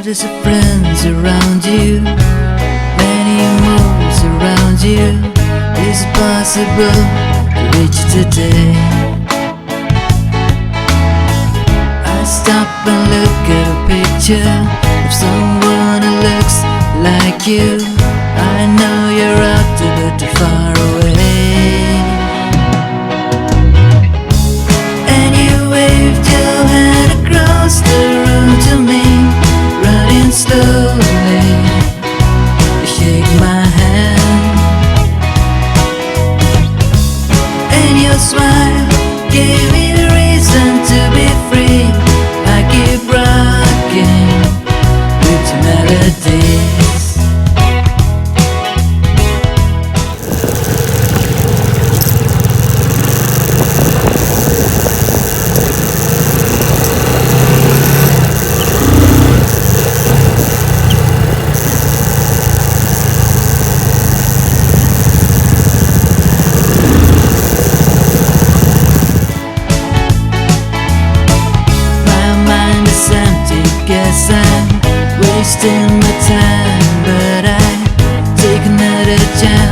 Hundreds of friends around you, many moves around you. Is it possible to reach you today? I stop and look at a picture of someone who looks like you. I know you're out there but too far away. And you waved your hand across the room to me, running slowly. You shake my hand, and your smile gave me the reason to be free. I keep rocking with your melodies. Guess I'm wasting my time, but I take another chance.